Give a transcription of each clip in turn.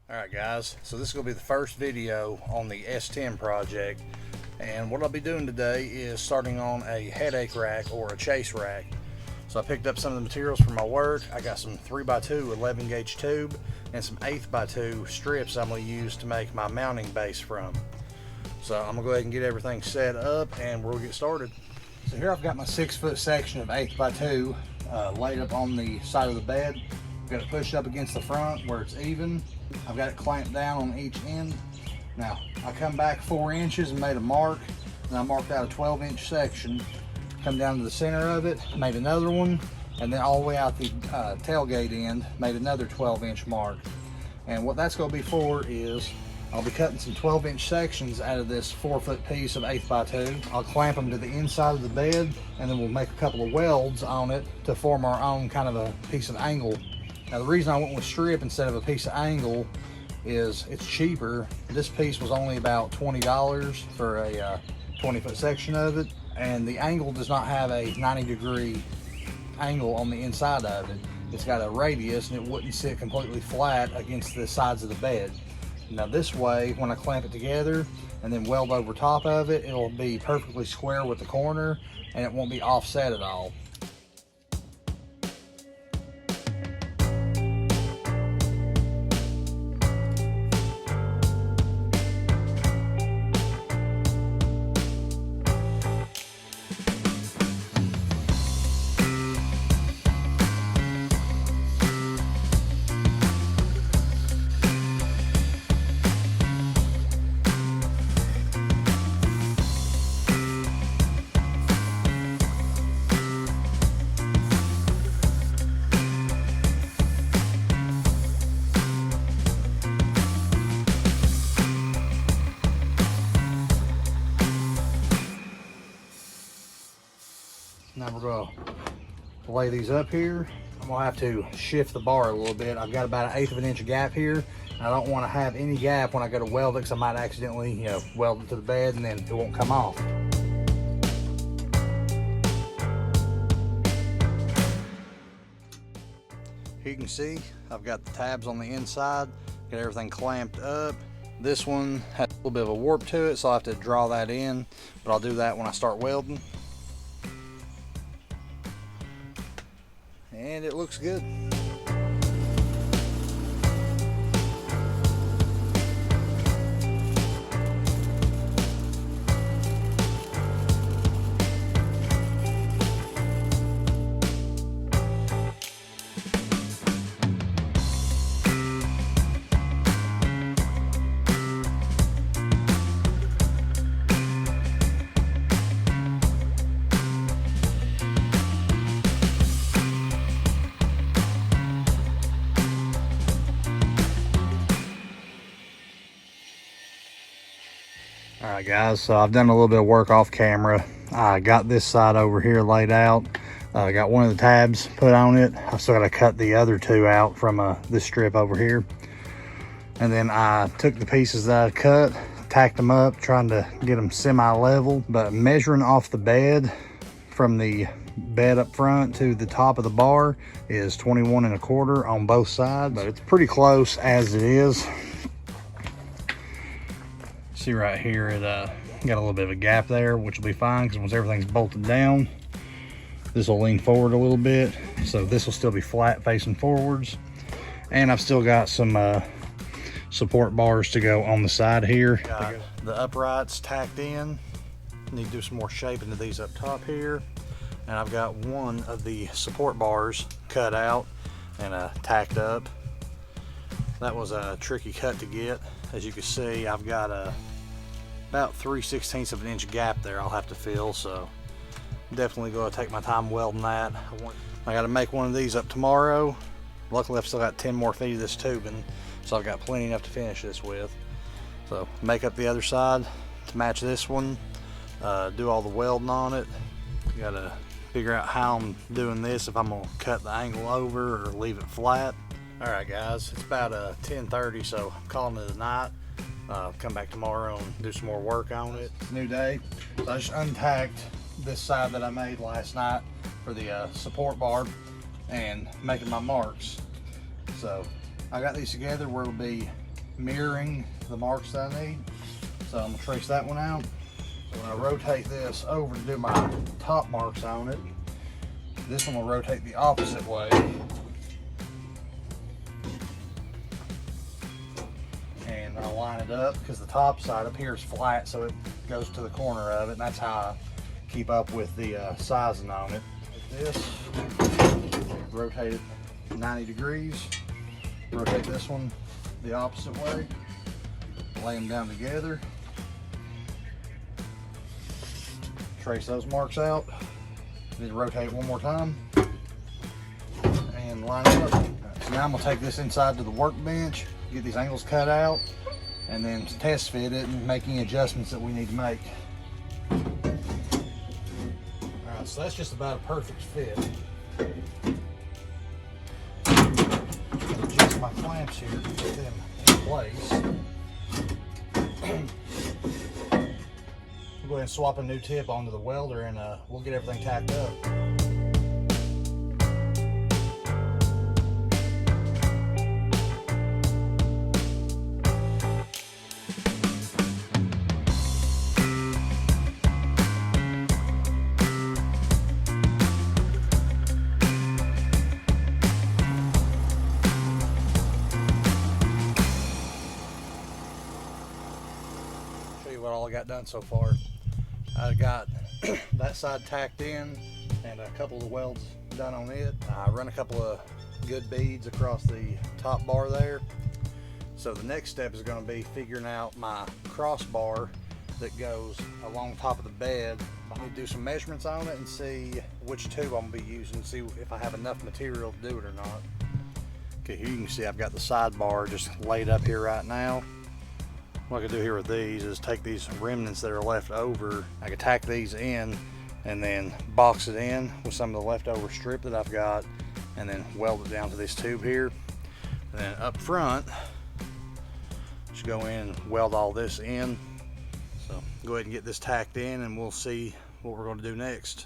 Alright guys, so this is going to be the first video on the S10 project, and what I'll be doing today is starting on a headache rack or a chase rack. So I picked up some of the materials for my work. I got some 3x2 11 gauge tube and some 8x2 strips I'm going to use to make my mounting base from. So I'm going to go ahead and get everything set up and we'll get started. So here I've got my 6-foot section of 8x2 laid up on the side of the bed. I've got it pushed up against the front where it's even. I've got it clamped down on each end. Now I come back 4 inches and made a mark, and I marked out a 12-inch section, come down to the center of it, made another one, and then all the way out the tailgate end made another 12-inch mark. And what that's going to be for is I'll be cutting some 12-inch sections out of this 4-foot piece of 8x2. I'll clamp them to the inside of the bed, and then we'll make a couple of welds on it to form our own kind of a piece of angle. Now the reason I went with strip instead of a piece of angle is it's cheaper. This piece was only about $20 for a 20-foot section of it, and the angle does not have a 90-degree angle on the inside of it. It's got a radius and it wouldn't sit completely flat against the sides of the bed. Now this way, when I clamp it together and then weld over top of it, it'll be perfectly square with the corner and it won't be offset at all. Now we're going to lay these up here. I'm going to have to shift the bar a little bit. I've got about 1/8 of an inch gap here. And I don't want to have any gap when I go to weld it, because I might accidentally, weld it to the bed and then it won't come off. Here you can see I've got the tabs on the inside, got everything clamped up. This one has a little bit of a warp to it, so I'll have to draw that in, but I'll do that when I start welding. And it looks good. Alright guys, so I've done a little bit of work off camera. I got this side over here laid out. I got one of the tabs put on it. I've still got to cut the other 2 out from this strip over here. And then I took the pieces that I cut, tacked them up, trying to get them semi-level. But measuring off the bed from the bed up front to the top of the bar is 21 1/4 on both sides. But it's pretty close as it is. See right here, it got a little bit of a gap there, which will be fine because once everything's bolted down, this will lean forward a little bit. So this will still be flat facing forwards. And I've still got some support bars to go on the side here. Got the uprights tacked in. Need to do some more shaping to these up top here. And I've got one of the support bars cut out and tacked up. That was a tricky cut to get. As you can see, I've got about 3/16 of an inch gap there I'll have to fill, so definitely going to take my time welding that. I got to make one of these up tomorrow. Luckily I've still got 10 more feet of this tubing, so I've got plenty enough to finish this with. So make up the other side to match this one, do all the welding on it. Got to figure out how I'm doing this, if I'm going to cut the angle over or leave it flat. Alright guys, it's about 10:30, so I'm calling it a night. Come back tomorrow and do some more work on it. New day. So I just untacked this side that I made last night for the support bar and making my marks. So I got these together where it'll be mirroring the marks that I need. So I'm gonna trace that one out. So when I rotate this over to do my top marks on it, this one will rotate the opposite way. And I'll line it up because the top side up here is flat, so it goes to the corner of it, and that's how I keep up with the sizing on it. Like this, rotate it 90 degrees, rotate this one the opposite way, lay them down together, trace those marks out, then rotate one more time, and line it up. So now I'm going to take this inside to the workbench, get these angles cut out, and then test fit it and make any adjustments that we need to make. Alright, so that's just about a perfect fit. Adjust my clamps here to get them in place. We'll go ahead and swap a new tip onto the welder, and we'll get everything tacked up. What all I got done so far. I got that side tacked in and a couple of the welds done on it. I run a couple of good beads across the top bar there. So the next step is going to be figuring out my crossbar that goes along top of the bed. I need to do some measurements on it and see which tube I'm going to be using, see if I have enough material to do it or not. Okay, here you can see I've got the sidebar just laid up here right now. What I can do here with these is take these remnants that are left over, I can tack these in and then box it in with some of the leftover strip that I've got, and then weld it down to this tube here. And then up front, just go in and weld all this in. So go ahead and get this tacked in and we'll see what we're going to do next.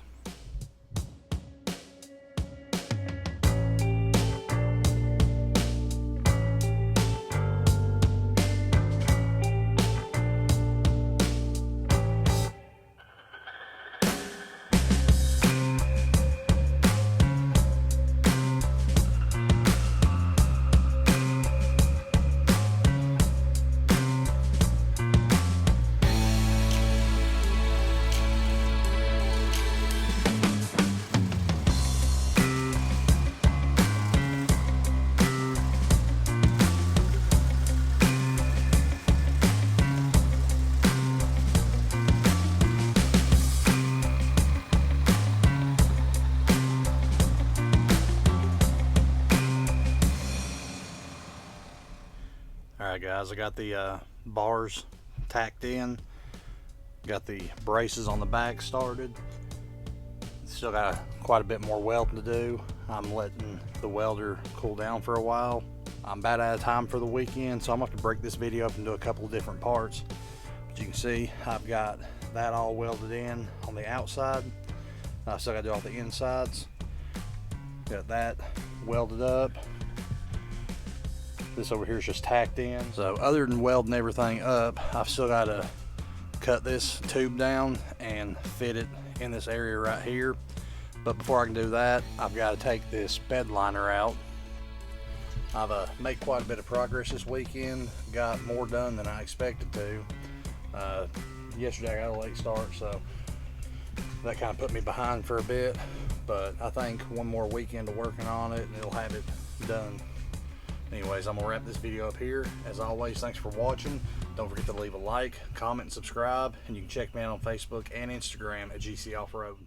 Alright guys, I got the bars tacked in, got the braces on the back started. Still got quite a bit more welding to do. I'm letting the welder cool down for a while. I'm about out of time for the weekend, so I'm going to have to break this video up into a couple of different parts. But you can see I've got that all welded in on the outside. I still got to do all the insides. Got that welded up. This over here is just tacked in. So other than welding everything up, I've still got to cut this tube down and fit it in this area right here. But before I can do that, I've got to take this bed liner out. I've made quite a bit of progress this weekend, got more done than I expected to. Yesterday I got a late start, so that kind of put me behind for a bit, but I think one more weekend of working on it and it'll have it done. Anyways, I'm gonna wrap this video up here. As always, thanks for watching. Don't forget to leave a like, comment, and subscribe, and you can check me out on Facebook and Instagram at GC Off-Road.